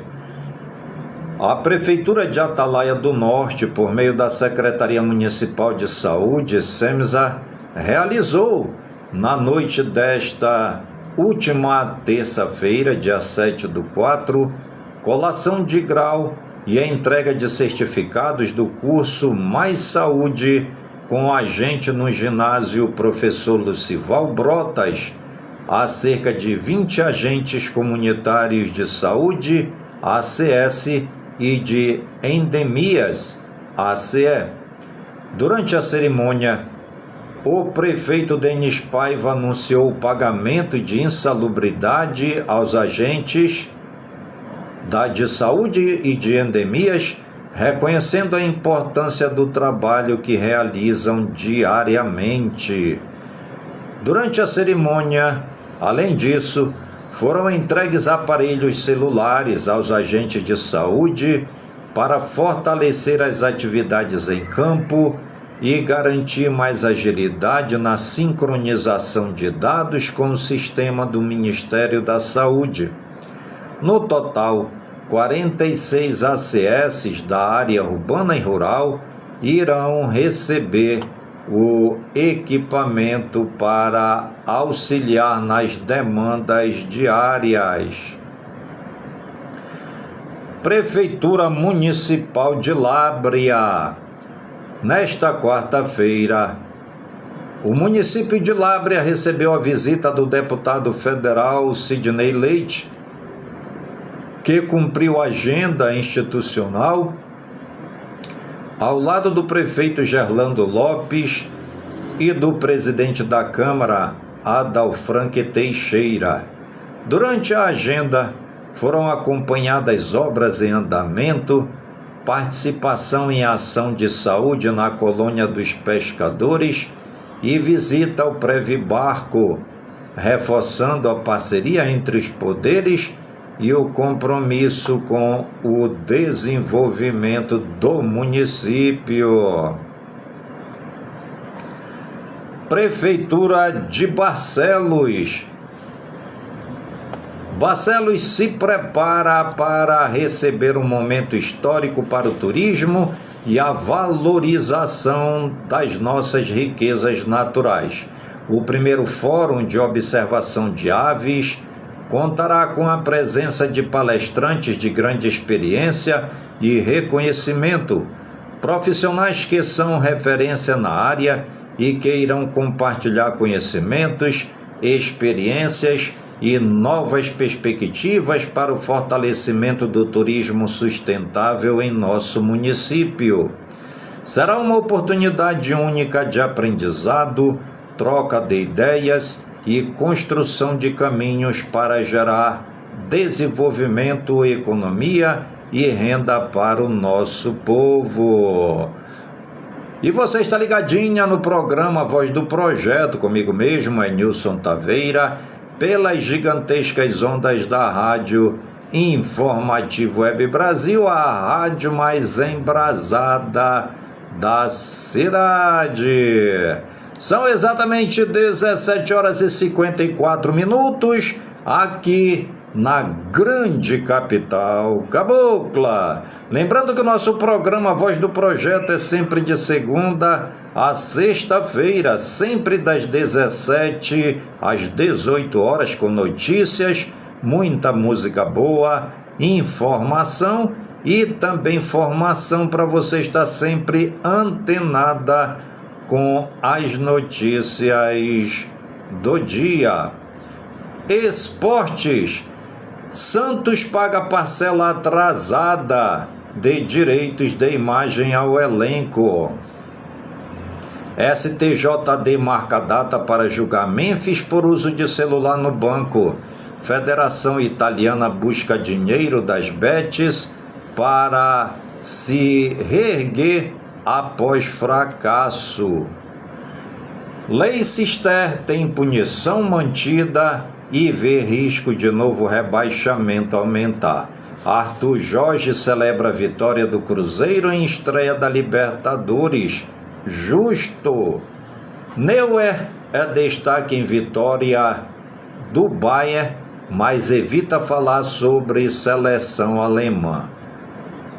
A Prefeitura de Atalaia do Norte, por meio da Secretaria Municipal de Saúde, SEMSA, realizou, na noite desta última terça-feira, dia 7/4, colação de grau e a entrega de certificados do curso Mais Saúde com a gente no ginásio Professor Lucival Brotas, a cerca de 20 agentes comunitários de saúde, ACS, e de endemias, ACE. Durante a cerimônia, o prefeito Denis Paiva anunciou o pagamento de insalubridade aos agentes de saúde e de endemias, reconhecendo a importância do trabalho que realizam diariamente. Durante a cerimônia, além disso, foram entregues aparelhos celulares aos agentes de saúde para fortalecer as atividades em campo e garantir mais agilidade na sincronização de dados com o sistema do Ministério da Saúde. No total, 46 ACS da área urbana e rural irão receber o equipamento para auxiliar nas demandas diárias. Prefeitura Municipal de Lábrea. Nesta quarta-feira, o município de Lábrea recebeu a visita do deputado federal Sidney Leite, que cumpriu a agenda institucional ao lado do prefeito Gerlando Lopes e do presidente da Câmara, Adalfranque Teixeira. Durante a agenda, foram acompanhadas obras em andamento, participação em ação de saúde na colônia dos pescadores e visita ao Previbarco, reforçando a parceria entre os poderes e o compromisso com o desenvolvimento do município. Prefeitura de Barcelos. Barcelos se prepara para receber um momento histórico para o turismo e a valorização das nossas riquezas naturais. O primeiro Fórum de Observação de Aves contará com a presença de palestrantes de grande experiência e reconhecimento, profissionais que são referência na área e que irão compartilhar conhecimentos, experiências e novas perspectivas para o fortalecimento do turismo sustentável em nosso município. Será uma oportunidade única de aprendizado, troca de ideias e construção de caminhos para gerar desenvolvimento, economia e renda para o nosso povo. E você está ligadinha no programa Voz do Projeto, comigo mesmo, é Nilson Taveira, pelas gigantescas ondas da Rádio Informativo Web Brasil, a rádio mais embrasada da cidade. São exatamente 17 horas e 54 minutos aqui na grande capital cabocla. Lembrando que o nosso programa Voz do Projeto é sempre de segunda a sexta-feira, sempre das 17 às 18 horas, com notícias, muita música boa, informação e também formação para você estar sempre antenada com as notícias do dia. Esportes. Santos paga parcela atrasada de direitos de imagem ao elenco. STJD marca data para julgar Memphis por uso de celular no banco. Federação Italiana busca dinheiro das bets para se reerguer após fracasso. Leicester tem punição mantida e vê risco de novo rebaixamento aumentar. Arthur Jorge celebra a vitória do Cruzeiro em estreia da Libertadores. Justo. Neuer é destaque em vitória do Bayern, mas evita falar sobre seleção alemã.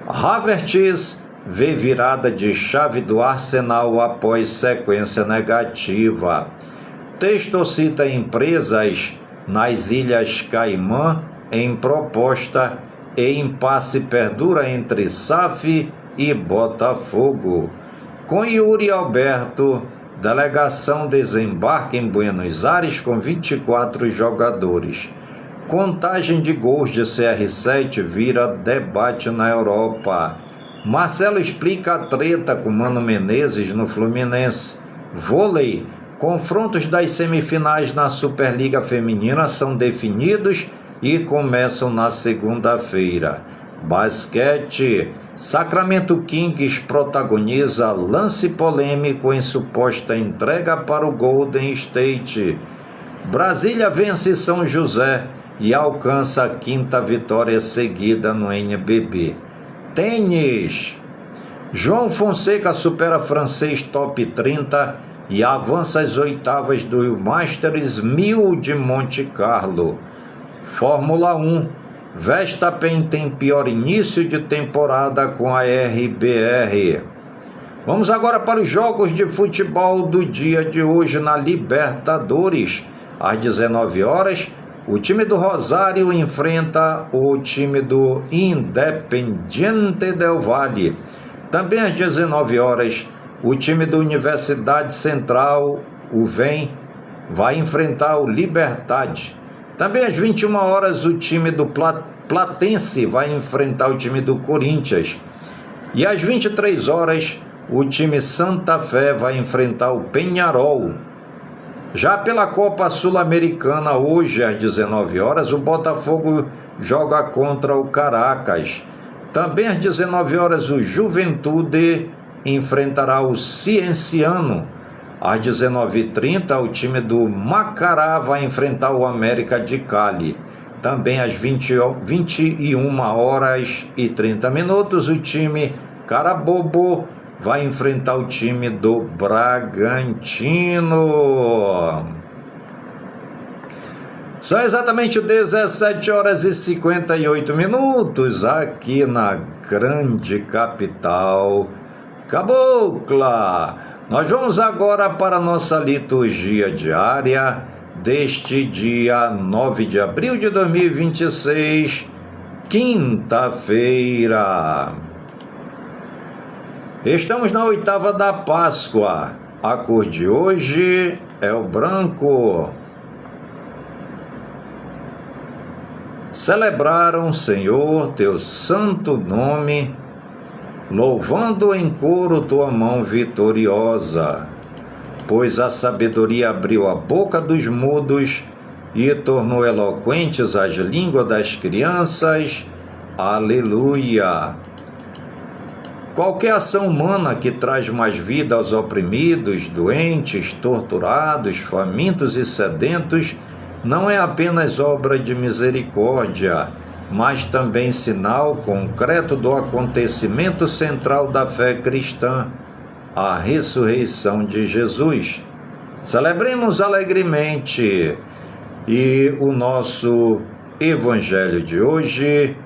Havertz vê virada de chave do Arsenal após sequência negativa. Texto cita empresas nas Ilhas Caimã em proposta e impasse perdura entre SAF e Botafogo. Com Yuri Alberto, delegação desembarca em Buenos Aires com 24 jogadores. Contagem de gols de CR7 vira debate na Europa. Marcelo explica a treta com Mano Menezes no Fluminense. Vôlei. Confrontos das semifinais na Superliga Feminina são definidos e começam na segunda-feira. Basquete. Sacramento Kings protagoniza lance polêmico em suposta entrega para o Golden State. Brasília vence São José e alcança a 5ª vitória seguida no NBB. Tênis. João Fonseca supera francês top 30 e avança às oitavas do Masters 1000 de Monte Carlo. Fórmula 1. Verstappen tem pior início de temporada com a RBR. Vamos agora para os jogos de futebol do dia de hoje na Libertadores. Às 19 horas, o time do Rosário enfrenta o time do Independiente del Valle. Também às 19 horas, o time da Universidade Central, o VEM, vai enfrentar o Libertad. Também às 21 horas, o time do Platense vai enfrentar o time do Corinthians. E às 23 horas, o time Santa Fé vai enfrentar o Peñarol. Já pela Copa Sul-Americana, hoje às 19 horas, o Botafogo joga contra o Caracas. Também às 19 horas, o Juventude enfrentará o Cienciano. Às 19h30, o time do Macará vai enfrentar o América de Cali. Também às 21 horas e 30 minutos, o time Carabobo vai enfrentar o time do Bragantino. São exatamente 17 horas e 58 minutos aqui na grande capital Cabocla. Nós vamos agora para a nossa liturgia diária deste dia 9 de abril de 2026, quinta-feira. Estamos na oitava da Páscoa. A cor de hoje é o branco. Celebraram, Senhor, teu santo nome, louvando em coro tua mão vitoriosa, pois a sabedoria abriu a boca dos mudos e tornou eloquentes as línguas das crianças. Aleluia! Qualquer ação humana que traz mais vida aos oprimidos, doentes, torturados, famintos e sedentos, não é apenas obra de misericórdia, mas também sinal concreto do acontecimento central da fé cristã, a ressurreição de Jesus. Celebremos alegremente. E o nosso evangelho de hoje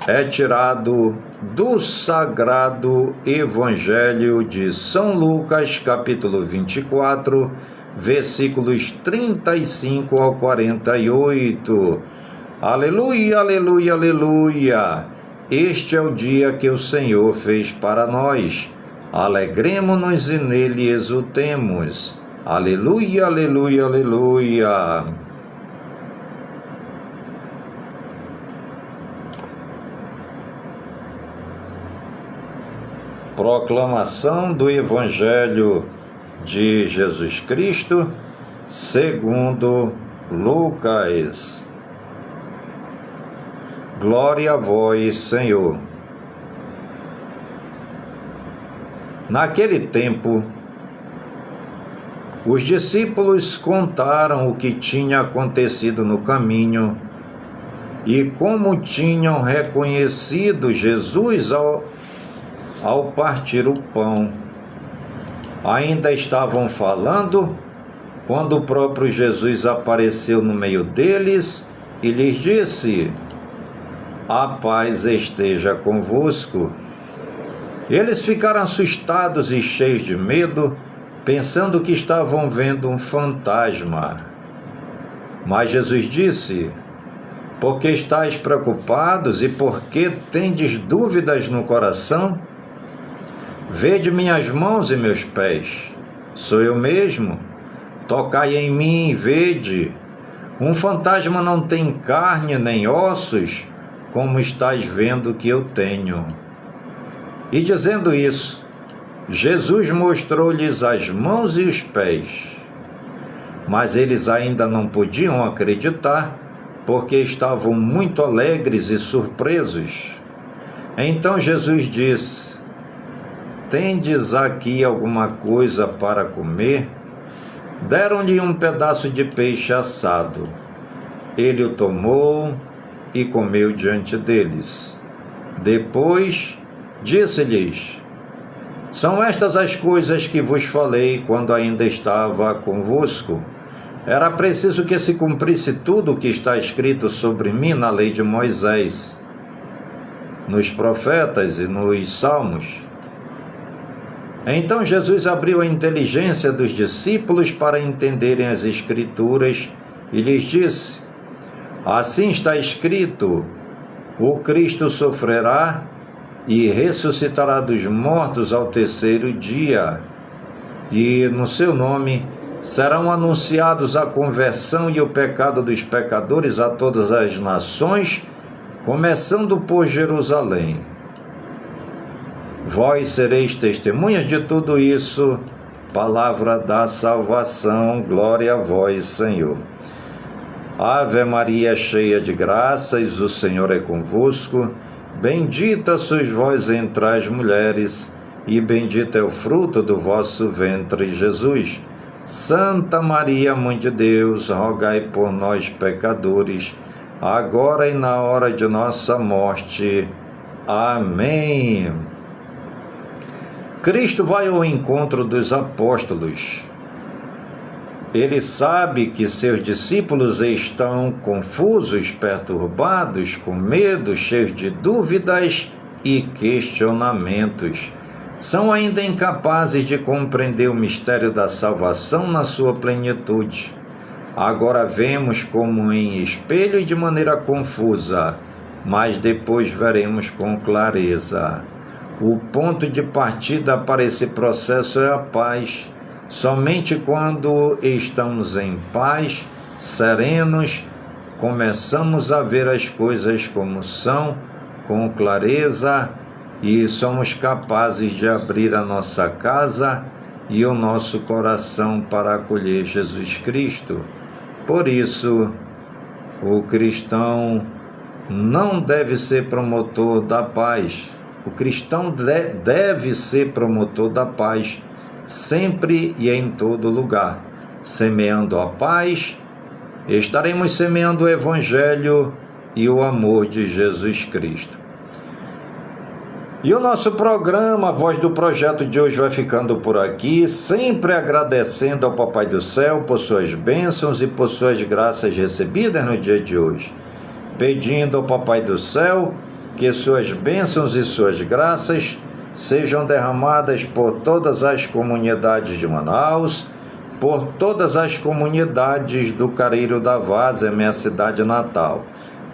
é tirado do Sagrado Evangelho de São Lucas, capítulo 24, versículos 35 ao 48. Aleluia, aleluia, aleluia! Este é o dia que o Senhor fez para nós. Alegremo-nos e nele exultemos. Aleluia, aleluia, aleluia! Proclamação do Evangelho de Jesus Cristo, segundo Lucas. Glória a vós, Senhor. Naquele tempo, os discípulos contaram o que tinha acontecido no caminho e como tinham reconhecido Jesus ao partir o pão. Ainda estavam falando quando o próprio Jesus apareceu no meio deles e lhes disse: "A paz esteja convosco." Eles ficaram assustados e cheios de medo, pensando que estavam vendo um fantasma. Mas Jesus disse: "Por que estáis preocupados e por que tendes dúvidas no coração? Vede minhas mãos e meus pés, sou eu mesmo. Tocai em mim e vede. Um fantasma não tem carne nem ossos, como estáis vendo que eu tenho." E dizendo isso, Jesus mostrou-lhes as mãos e os pés. Mas eles ainda não podiam acreditar, porque estavam muito alegres e surpresos. Então Jesus disse: "Tendes aqui alguma coisa para comer?" Deram-lhe um pedaço de peixe assado. Ele o tomou e comeu diante deles. Depois disse-lhes: "São estas as coisas que vos falei quando ainda estava convosco. Era preciso que se cumprisse tudo o que está escrito sobre mim na lei de Moisés, nos profetas e nos salmos." Então Jesus abriu a inteligência dos discípulos para entenderem as Escrituras e lhes disse: "Assim está escrito: o Cristo sofrerá e ressuscitará dos mortos ao terceiro dia, e no seu nome serão anunciados a conversão e o pecado dos pecadores a todas as nações, começando por Jerusalém. Vós sereis testemunhas de tudo isso." Palavra da salvação. Glória a vós, Senhor. Ave Maria, cheia de graças, o Senhor é convosco. Bendita sois vós entre as mulheres, e bendito é o fruto do vosso ventre, Jesus. Santa Maria, Mãe de Deus, rogai por nós, pecadores, agora e na hora de nossa morte. Amém. Cristo vai ao encontro dos apóstolos. Ele sabe que seus discípulos estão confusos, perturbados, com medo, cheios de dúvidas e questionamentos. São ainda incapazes de compreender o mistério da salvação na sua plenitude. Agora vemos como em espelho e de maneira confusa, mas depois veremos com clareza. O ponto de partida para esse processo é a paz. Somente quando estamos em paz, serenos, começamos a ver as coisas como são, com clareza, e somos capazes de abrir a nossa casa e o nosso coração para acolher Jesus Cristo. Por isso, o cristão não deve ser promotor da paz. O cristão deve ser promotor da paz, sempre e em todo lugar. Semeando a paz, estaremos semeando o Evangelho e o amor de Jesus Cristo. E o nosso programa, a Voz do Projeto de hoje, vai ficando por aqui, sempre agradecendo ao Papai do Céu por suas bênçãos e por suas graças recebidas no dia de hoje. Pedindo ao Papai do Céu que suas bênçãos e suas graças sejam derramadas por todas as comunidades de Manaus, por todas as comunidades do Careiro da Várzea, minha cidade natal,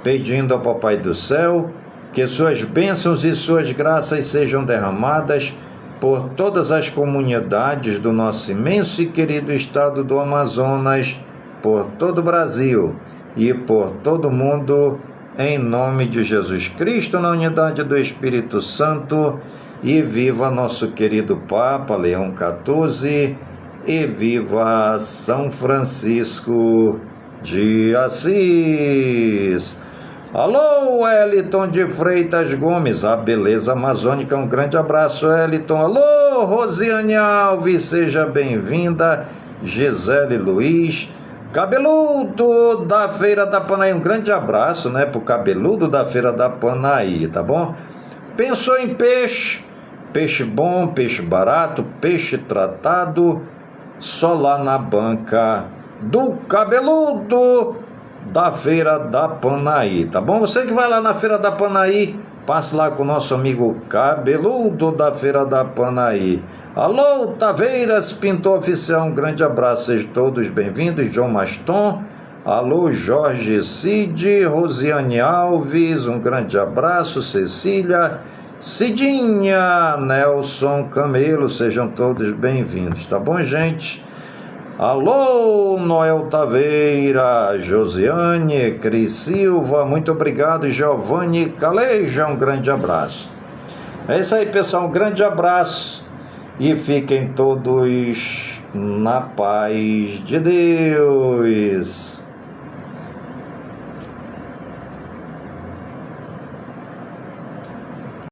pedindo ao Papai do Céu que suas bênçãos e suas graças sejam derramadas por todas as comunidades do nosso imenso e querido estado do Amazonas, por todo o Brasil e por todo o mundo, em nome de Jesus Cristo, na unidade do Espírito Santo. E viva nosso querido Papa Leão XIV, e viva São Francisco de Assis. Alô, Wellington de Freitas Gomes, a beleza amazônica, um grande abraço, Wellington. Alô, Rosiane Alves, seja bem-vinda. Gisele Luiz, Cabeludo da Feira da Panaí, um grande abraço, né, pro Cabeludo da Feira da Panaí, tá bom? Pensou em peixe? Peixe bom, peixe barato, peixe tratado, só lá na banca do Cabeludo da Feira da Panaí, tá bom? Você que vai lá na Feira da Panaí, passe lá com o nosso amigo Cabeludo da Feira da Panaí. Alô, Taveiras, pintor oficial, um grande abraço, sejam todos bem-vindos. John Maston, alô, Jorge Cid, Rosiane Alves, um grande abraço, Cecília, Cidinha, Nelson Camelo, sejam todos bem-vindos, tá bom, gente? Alô, Noel Taveira, Josiane, Cris Silva, muito obrigado, Giovanni Caleja, um grande abraço. É isso aí, pessoal, um grande abraço e fiquem todos na paz de Deus.